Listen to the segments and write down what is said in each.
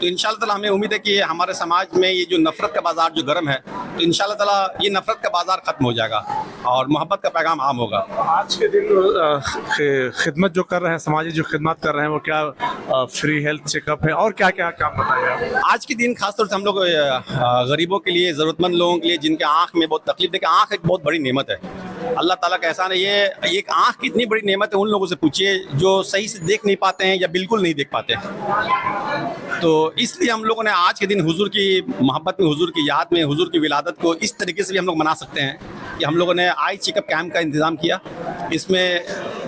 تو انشاءاللہ تعالیٰ ہمیں امید ہے کہ ہمارے سماج میں یہ جو نفرت کا بازار جو گرم ہے تو انشاءاللہ تعالیٰ یہ نفرت کا بازار ختم ہو جائے گا اور محبت کا پیغام عام ہوگا. آج کے دن خدمت جو کر رہے ہیں، سماجی جو خدمات کر رہے ہیں، وہ کیا فری ہیلتھ چیک اپ ہے اور کیا کیا کام بتائیے آپ؟ آج کے دن خاص طور سے ہم لوگ غریبوں کے لیے، ضرورت مند لوگوں کے لیے جن کے آنکھ میں بہت تکلیف ہے، کہ آنکھ ایک بہت بڑی نعمت ہے، اللہ تعالیٰ کا احسان ہے. یہ ایک آنکھ کی اتنی بڑی نعمت ہے، ان لوگوں سے پوچھیے جو صحیح سے دیکھ نہیں پاتے ہیں یا بالکل نہیں دیکھ پاتے ہیں. تو اس لیے ہم لوگوں نے آج کے دن حضور کی محبت میں، حضور کی یاد میں، حضور کی ولادت کو اس طریقے سے بھی ہم لوگ منا سکتے ہیں کہ ہم لوگوں نے آئی چیک اپ کیمپ کا انتظام کیا. اس میں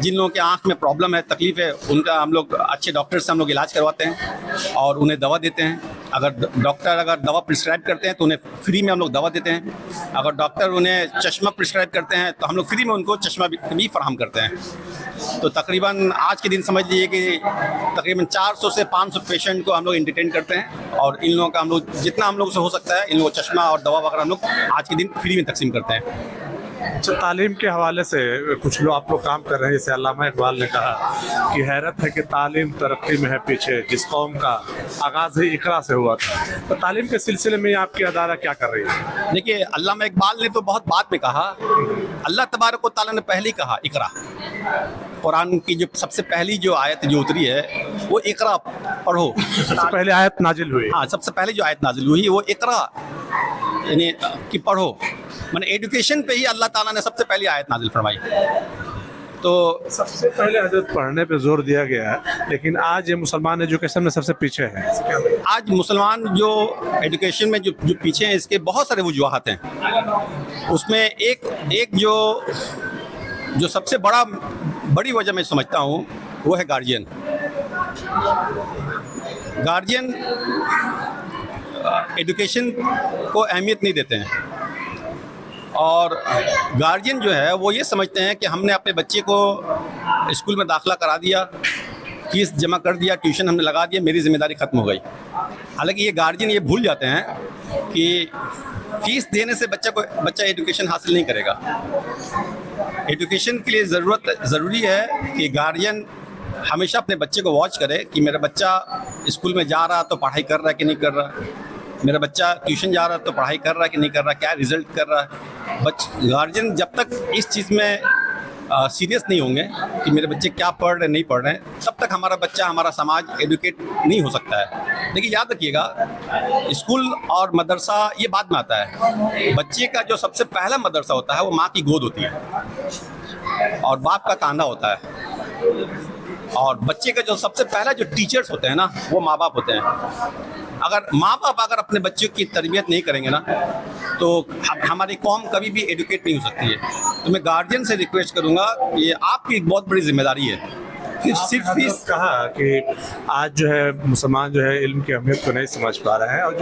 جن لوگوں کے آنکھ میں پرابلم ہے، تکلیف ہے، ان کا ہم لوگ اچھے ڈاکٹر سے ہم لوگ علاج کرواتے ہیں اور انہیں دوا دیتے ہیں. اگر ڈاکٹر دوا پرسکرائب کرتے ہیں تو انہیں فری میں ہم لوگ دوا دیتے ہیں. اگر ڈاکٹر انہیں چشمہ پرسکرائب کرتے ہیں تو ہم لوگ فری میں ان کو چشمہ بھی فراہم کرتے ہیں. تو تقریباً آج کے دن سمجھ لیجیے کہ تقریباً 400 سے 500 پیشنٹ کو ہم لوگ انٹرٹین کرتے ہیں اور ان لوگوں کا ہم لوگ جتنا ہم لوگ سے ہو سکتا ہے ان لوگوں کو چشمہ اور دوا وغیرہ ہم لوگ آج کے دن فری میں تقسیم کرتے ہیں. اچھا، تعلیم کے حوالے سے کچھ لوگ آپ لوگ کام کر رہے ہیں، جیسے علامہ اقبال نے کہا کہ حیرت ہے کہ تعلیم ترقی میں ہے پیچھے، جس قوم کا آغاز ہی اقرا سے ہوا تھا. تو تعلیم کے سلسلے میں آپ کی ادارہ کیا کر رہی ہے؟ دیکھیے، علامہ اقبال نے تو بہت بعد میں کہا، اللہ تبارک و تعالیٰ نے پہلے ہی کہا اقرا. قرآن کی جو سب سے پہلی جو آیت جو اتری ہے وہ اقرا پڑھو. سب سے پہلے آیت نازل ہوئی. ہاں، سب سے پہلے جو آیت نازل ہوئی وہ اقرا یعنی کہ پڑھو، میں نے ایڈوکیشن پہ ہی اللہ تعالیٰ نے سب سے پہلی آیت نازل فرمائی. تو سب سے پہلے حضرت پڑھنے پہ زور دیا گیا ہے، لیکن آج یہ مسلمان ایجوکیشن میں سب سے پیچھے ہے. آج مسلمان جو ایڈوکیشن میں جو پیچھے ہیں، اس کے بہت سارے وجوہات ہیں. اس میں ایک جو سب سے بڑی وجہ میں سمجھتا ہوں وہ ہے گارجین. گارجین ایڈوکیشن کو اہمیت نہیں دیتے ہیں اور گارجین جو ہے وہ یہ سمجھتے ہیں کہ ہم نے اپنے بچے کو اسکول میں داخلہ کرا دیا، فیس جمع کر دیا، ٹیوشن ہم نے لگا دیا، میری ذمہ داری ختم ہو گئی. حالانکہ یہ گارجین یہ بھول جاتے ہیں کہ فیس دینے سے بچہ ایڈوکیشن حاصل نہیں کرے گا. ایڈوکیشن کے لیے ضروری ہے کہ گارجین ہمیشہ اپنے بچے کو واچ کرے کہ میرا بچہ اسکول میں جا رہا تو پڑھائی کر رہا ہے کہ نہیں کر رہا، میرا بچہ ٹیوشن جا رہا تو پڑھائی کر رہا ہے کہ نہیں کر رہا، کیا رزلٹ کر رہا ہے. گارجین جب تک اس چیز میں سیریس نہیں ہوں گے کہ میرے بچے کیا پڑھ رہے نہیں پڑھ رہے ہیں، تب تک ہمارا بچہ، ہمارا سماج ایڈوکیٹ نہیں ہو سکتا ہے. لیکن یاد رکھیے گا، اسکول اور مدرسہ یہ بعد میں آتا ہے. بچے کا جو سب سے پہلا مدرسہ ہوتا ہے وہ ماں کی گود ہوتی ہے اور باپ کا کاندھا ہوتا ہے. اور بچے کا جو سب سے پہلا جو ٹیچرز ہوتے ہیں نا وہ ماں باپ ہوتے ہیں. اگر ماں باپ اگر اپنے بچوں کی تربیت نہیں کریں گے نا تو ہماری قوم کبھی بھی ایڈوکیٹ نہیں ہو سکتی ہے. تو میں گارجین سے ریکویسٹ کروں گا، یہ آپ کی بہت بڑی ذمہ داری ہے. صرف کہا کہ آج جو ہے مسلمان جو ہے علم کی اہمیت کو نہیں سمجھ پا رہے ہیں، اور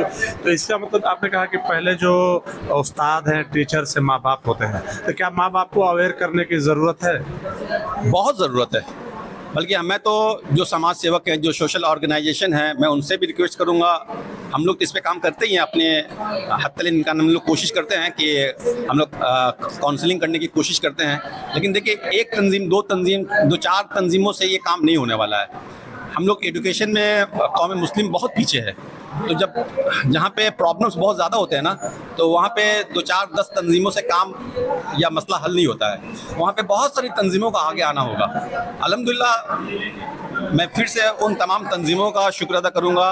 تو اس کا مطلب آپ نے کہا کہ پہلے جو استاد ہیں، ٹیچر سے ماں باپ ہوتے ہیں، تو کیا ماں باپ کو اویئر کرنے کی ضرورت ہے؟ بہت ضرورت ہے. بلکہ میں تو جو سماج سیوک ہیں، جو سوشل آرگنائزیشن ہیں، میں ان سے بھی ریکویسٹ کروں گا. ہم لوگ اس پہ کام کرتے ہی ہیں، اپنے حتی الامکان ہم لوگ کوشش کرتے ہیں کہ ہم لوگ کاؤنسلنگ کرنے کی کوشش کرتے ہیں. لیکن دیکھیے، ایک تنظیم، دو چار تنظیموں سے یہ کام نہیں ہونے والا ہے. ہم لوگ ایڈوکیشن میں قوم مسلم بہت پیچھے ہے. تو جہاں پہ پرابلمس بہت زیادہ ہوتے ہیں نا، تو وہاں پہ 2-4-10 تنظیموں سے کام یا مسئلہ حل نہیں ہوتا ہے. وہاں پہ بہت ساری تنظیموں کا آگے آنا ہوگا. الحمدللہ میں پھر سے ان تمام تنظیموں کا شکر ادا کروں گا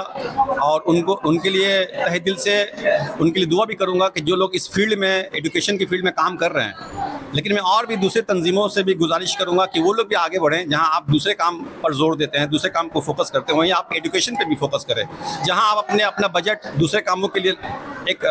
اور ان کے لیے تہ دل سے ان کے لیے دعا بھی کروں گا کہ جو لوگ اس فیلڈ میں، ایڈوکیشن کی فیلڈ میں کام کر رہے ہیں. لیکن میں اور بھی دوسرے تنظیموں سے بھی گزارش کروں گا کہ وہ لوگ بھی آگے بڑھیں. جہاں آپ دوسرے کام پر زور دیتے ہیں، دوسرے کام کو فوکس کرتے ہیں، وہیں آپ ایڈوکیشن پہ بھی فوکس کریں. جہاں آپ اپنا بجٹ دوسرے کاموں کے لیے ایک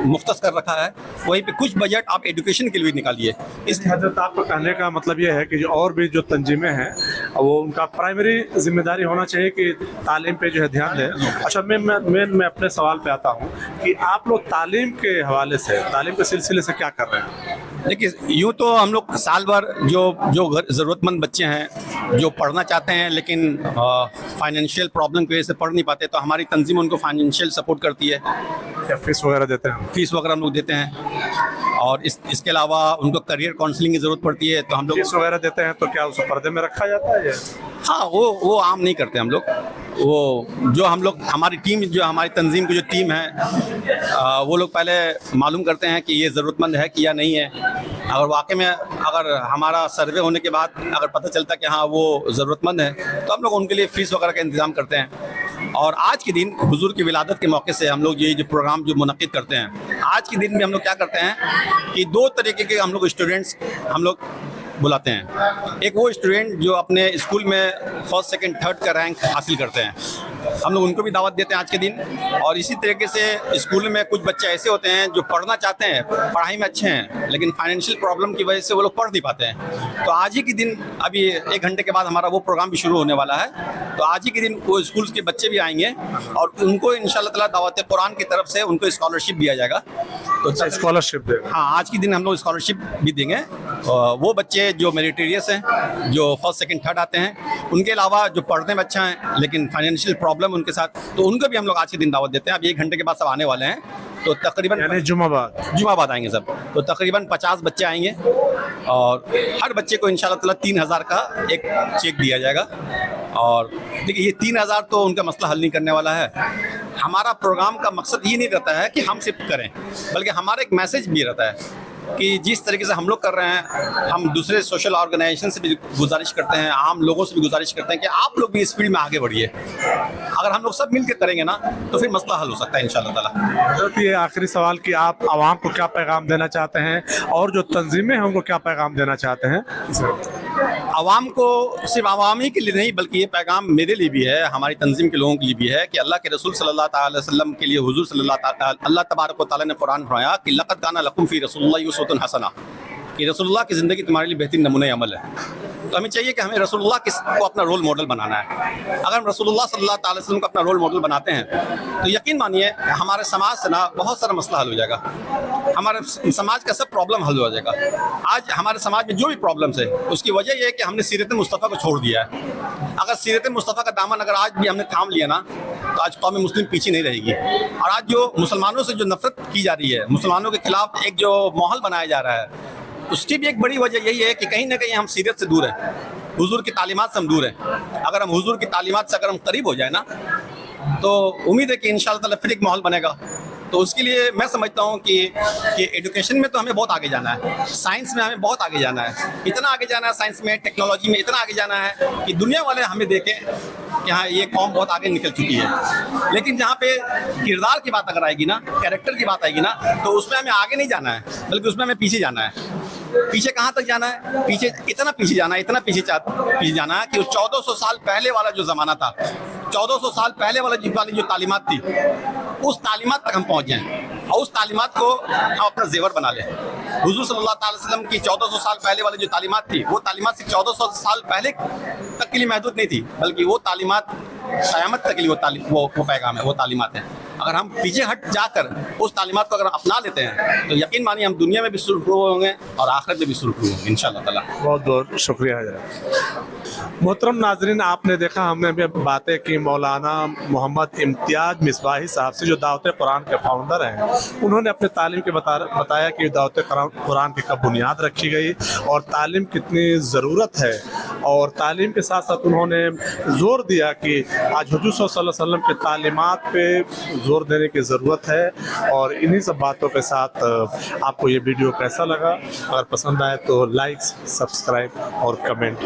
مختص کر رکھا ہے، وہیں پہ کچھ بجٹ آپ ایڈوکیشن کے لیے نکالیے. اس حضرت آپ کو کہنے کا مطلب یہ ہے کہ جو اور بھی جو تنظیمیں ہیں وہ ان کا پرائمری ذمہ داری ہونا چاہیے کہ تعلیم پہ جو ہے دھیان دیں. اچھا، میں اپنے سوال پہ آتا ہوں کہ آپ لوگ تعلیم کے حوالے سے، تعلیم کے سلسلے سے کیا کر رہے ہیں؟ دیکھیے، یوں تو ہم لوگ سال بھر جو ضرورت مند بچے ہیں جو پڑھنا چاہتے ہیں لیکن فائنینشیل پرابلم کی وجہ سے پڑھ نہیں پاتے، تو ہماری تنظیم ان کو فائنینشیل سپورٹ کرتی ہے. کیا فیس وغیرہ دیتے ہیں؟ فیس وغیرہ ہم لوگ دیتے ہیں. اور اس کے علاوہ ان کو کریئر کاؤنسلنگ کی ضرورت پڑتی ہے تو ہم لوگ فیس وغیرہ دیتے ہیں. تو کیا اسے پردے میں رکھا جاتا ہے؟ ہاں، وہ عام نہیں کرتے ہم لوگ. وہ جو ہم لوگ ہماری ٹیم جو ہماری تنظیم کی جو ٹیم ہے وہ لوگ پہلے معلوم کرتے ہیں کہ یہ ضرورت مند ہے کہ یا نہیں ہے. اگر واقع میں اگر ہمارا سروے ہونے کے بعد اگر پتہ چلتا کہ ہاں وہ ضرورت مند ہے تو ہم لوگ ان کے لیے فیس وغیرہ کا انتظام کرتے ہیں. اور آج کے دن حضور کی ولادت کے موقع سے ہم لوگ یہ جو پروگرام جو منعقد کرتے ہیں, آج کے دن میں ہم لوگ کیا کرتے ہیں کہ دو طریقے کے ہم لوگ اسٹوڈنٹس ہم لوگ بلاتے ہیں. ایک وہ اسٹوڈنٹ جو اپنے اسکول میں فرسٹ سیکنڈ تھرڈ کا رینک حاصل کرتے ہیں, ہم لوگ ان کو بھی دعوت دیتے ہیں آج کے دن. اور اسی طریقے سے اسکول میں کچھ بچے ایسے ہوتے ہیں جو پڑھنا چاہتے ہیں, پڑھائی میں اچھے ہیں, لیکن فائنینشیل پرابلم کی وجہ سے وہ لوگ پڑھ نہیں پاتے ہیں. تو آج ہی کے دن ابھی 1 گھنٹے کے بعد ہمارا وہ پروگرام بھی شروع ہونے والا ہے. تو آج ہی کے دن وہ اسکولس کے بچے بھی آئیں گے اور ان کو انشاءاللہ تعالیٰ دعوت قرآن کی طرف سے ان کو اسکالرشپ دیا جائے گا. تو اسکالرشپ دے, ہاں آج کے دن ہم لوگ اسکالرشپ بھی دیں گے. وہ بچے جو میریٹیریس ہیں, جو فرسٹ سیکنڈ تھرڈ آتے ہیں, ان کے علاوہ جو پڑھنے میں اچھا ہیں لیکن فائنینشیل پرابلم ان کے ساتھ, تو ان کو بھی ہم لوگ آج کے دن دعوت دیتے ہیں. اب 1 گھنٹے کے بعد سب آنے والے ہیں. تو تقریباً یعنی جمعہ بعد آئیں گے سب. تو تقریباً 50 بچے آئیں گے اور ہر بچے کو انشاءاللہ تعالیٰ 3000 کا ایک چیک دیا جائے گا. اور دیکھیے یہ 3000 تو ان کا مسئلہ حل نہیں کرنے والا ہے. ہمارا پروگرام کا مقصد یہ نہیں رہتا ہے کہ ہم صرف کریں, بلکہ ہمارا ایک میسج بھی رہتا ہے کہ جس طریقے سے ہم لوگ کر رہے ہیں, ہم دوسرے سوشل آرگنائزیشن سے بھی گزارش کرتے ہیں, عام لوگوں سے بھی گزارش کرتے ہیں کہ آپ لوگ بھی اس فیلڈ میں آگے بڑھیے. اگر ہم لوگ سب مل کے کریں گے نا تو پھر مسئلہ حل ہو سکتا ہے انشاءاللہ تعالیٰ. حضرت یہ آخری سوال کہ آپ عوام کو کیا پیغام دینا چاہتے ہیں اور جو تنظیمیں ہیں ان کو کیا پیغام دینا چاہتے ہیں؟ عوام کو صرف عوامی کے لیے نہیں بلکہ یہ پیغام میرے لیے بھی ہے, ہماری تنظیم کے لوگوں کے لیے بھی ہے کہ اللہ کے رسول صلی اللہ تعالی وسلم کے لیے حضور صلی اللہ تبارک و تعالیٰ نے قرآن فرمایا کہ لقد کان لکم فی رسول اللہ اسوۃ حسنہ, کہ رسول اللہ کی زندگی تمہارے لیے بہترین نمونہ عمل ہے. تو ہمیں چاہیے کہ ہمیں رسول اللہ کو اپنا رول ماڈل بنانا ہے. اگر ہم رسول اللہ صلی اللہ تعالی وسلم کو اپنا رول ماڈل بناتے ہیں تو یقین مانیے ہمارے سماج سے نا بہت سارا مسئلہ حل ہو جائے گا, ہمارے سماج کا سب پرابلم حل ہو جائے گا. آج ہمارے سماج میں جو بھی پرابلمس ہے اس کی وجہ یہ ہے کہ ہم نے سیرت مصطفیٰ کو چھوڑ دیا ہے. اگر سیرت مصطفیٰ کا دامن اگر آج بھی ہم نے تھام لیا نا تو آج قوم مسلم پیچھے نہیں رہے گی. اور آج جو مسلمانوں سے جو نفرت کی جا رہی ہے, مسلمانوں کے خلاف ایک جو ماحول بنایا جا رہا ہے, اس کی بھی ایک بڑی وجہ یہی ہے کہ کہیں نہ کہیں ہم سیرت سے دور ہیں, حضور کی تعلیمات سے ہم دور ہیں. اگر ہم حضور کی تعلیمات سے اگر ہم قریب ہو جائیں نا تو امید ہے کہ انشاءاللہ تعالیٰ پھر ایک ماحول بنے گا. تو اس کے لیے میں سمجھتا ہوں کہ ایڈوکیشن میں تو ہمیں بہت آگے جانا ہے, سائنس میں ہمیں بہت آگے جانا ہے, اتنا آگے جانا ہے سائنس میں, ٹیکنالوجی میں اتنا آگے جانا ہے کہ دنیا والے ہمیں دیکھیں کہ ہاں یہ قوم بہت آگے نکل چکی ہے. لیکن جہاں پہ کردار کی بات اگر آئے گی نا, کیریکٹر کی بات آئے گی نا, تو اس میں ہمیں آگے نہیں جانا ہے بلکہ اس میں ہمیں پیچھے جانا ہے. پیچھے کہاں تک جانا ہے؟ پیچھے اتنا پیچھے جانا ہے, اتنا پیچھے جانا ہے کہ 1400 سال پہلے والا جو زمانہ تھا, 1400 سال پہلے والی جو تعلیمات تھی, اس تعلیمات تک ہم پہنچ جائیں اور اس تعلیمات کو ہم اپنا زیور بنا لیں. حضور صلی اللہ تعالی وسلم کی 1400 سال پہلے والی جو تعلیمات تھی, وہ تعلیمات صرف 1400 سال پہلے تک کے لیے محدود نہیں تھی, بلکہ وہ تعلیمات قیامت تک کے لیے وہ پیغام ہے, وہ تعلیمات ہیں. اگر ہم پیچھے ہٹ جا کر اس تعلیمات کو اگر اپنا لیتے ہیں تو یقین مانیے ہم دنیا میں بھی سرخرو ہوں گے اور آخرت میں بھی سرخرو ہوں گے انشاءاللہ تعالیٰ. بہت بہت شکریہ حضرت. محترم ناظرین, آپ نے دیکھا ہم نے بھی باتیں کی مولانا محمد امتیاز مصباحی صاحب سے جو دعوت قرآن کے فاؤنڈر ہیں. انہوں نے اپنے تعلیم کے بتایا کہ دعوت قرآن کی کب بنیاد رکھی گئی اور تعلیم کتنی ضرورت ہے, اور تعلیم کے ساتھ ساتھ انہوں نے زور دیا کہ آج حضور صلی اللہ علیہ وسلم کے تعلیمات پہ زور دینے کی ضرورت ہے. اور انہی سب باتوں کے ساتھ آپ کو یہ ویڈیو کیسا لگا؟ اگر پسند آئے تو لائک, سبسکرائب اور کمنٹ